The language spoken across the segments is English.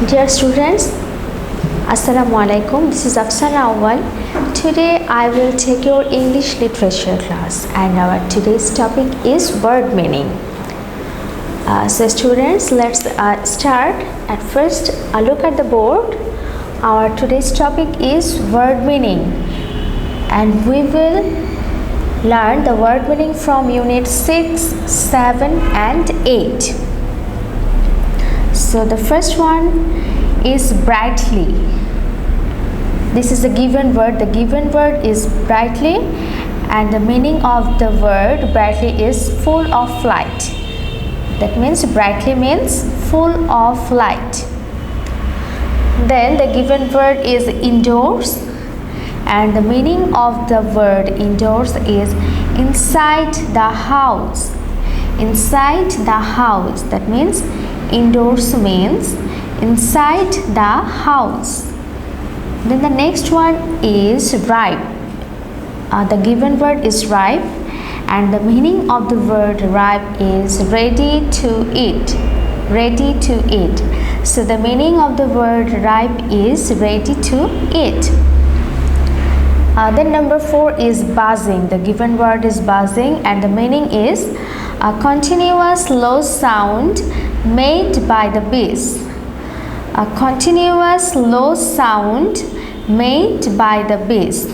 Dear students, Assalamu alaikum. This is Afsana Awal. Today I will take your English literature class and our today's topic is word meaning. So students, let's start. At first, look at the board. Our today's topic is word meaning and we will learn the word meaning from unit 6, 7 and 8. So the first one is brightly. This is a given word. The given word is brightly and the meaning of the word brightly is full of light. That means brightly means full of light. Then the given word is indoors and the meaning of the word indoors is inside the house. Inside the house. That means indoors means inside the house. Then the next one is ripe. The given word is ripe and the meaning of the word ripe is ready to eat. Ready to eat. So the meaning of the word ripe is ready to eat. Then number 4 is buzzing. The given word is buzzing and the meaning is a continuous low sound made by the bees. A continuous low sound made by the bees.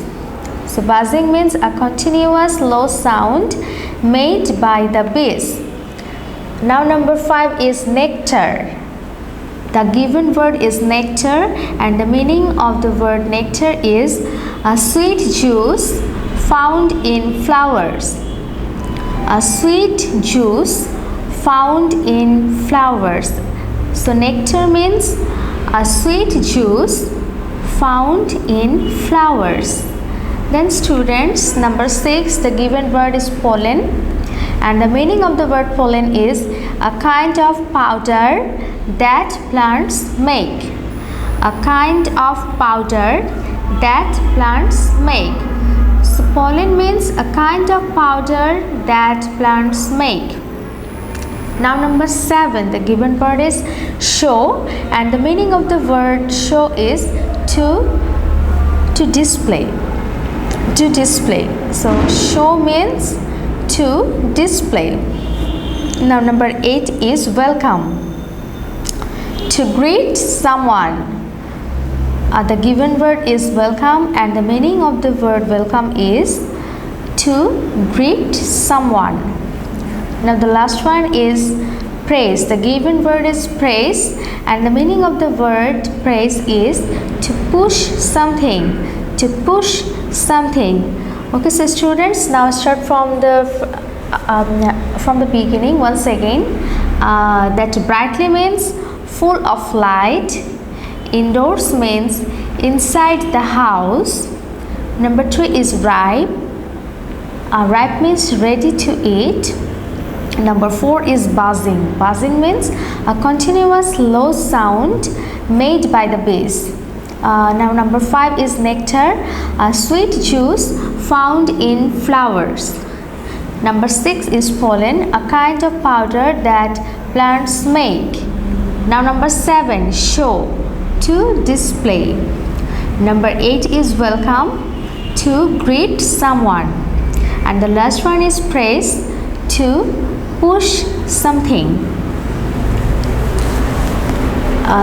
So buzzing means a continuous low sound made by the bees. Now number 5 is nectar. The given word is nectar and the meaning of the word nectar is a sweet juice found in flowers. A sweet juice found in flowers. So nectar means a sweet juice found in flowers. Then students, number 6, the given word is pollen and the meaning of the word pollen is a kind of powder that plants make. A kind of powder that plants make. So pollen means a kind of powder that plants make. Now number 7, the given word is show and the meaning of the word show is to display. To display. So show means to display. Now number 8 is welcome. To greet someone. The given word is welcome and the meaning of the word welcome is to greet someone. Now the last one is praise. The given word is praise and the meaning of the word praise is to push something. To push something. Okay, so students, now start from the beginning once again. That brightly means full of light. Indoors means inside the house. Number 2 is ripe. Ripe means ready to eat. Number 4 is buzzing. Buzzing means a continuous low sound made by the bees. Now number 5 is nectar, a sweet juice found in flowers. Number 6 is pollen, a kind of powder that plants make. Now number 7, show, to display. Number 8 is welcome, to greet someone. And the last one is praise, to push something.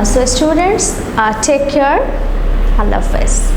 So students, take care. Allah Hafiz.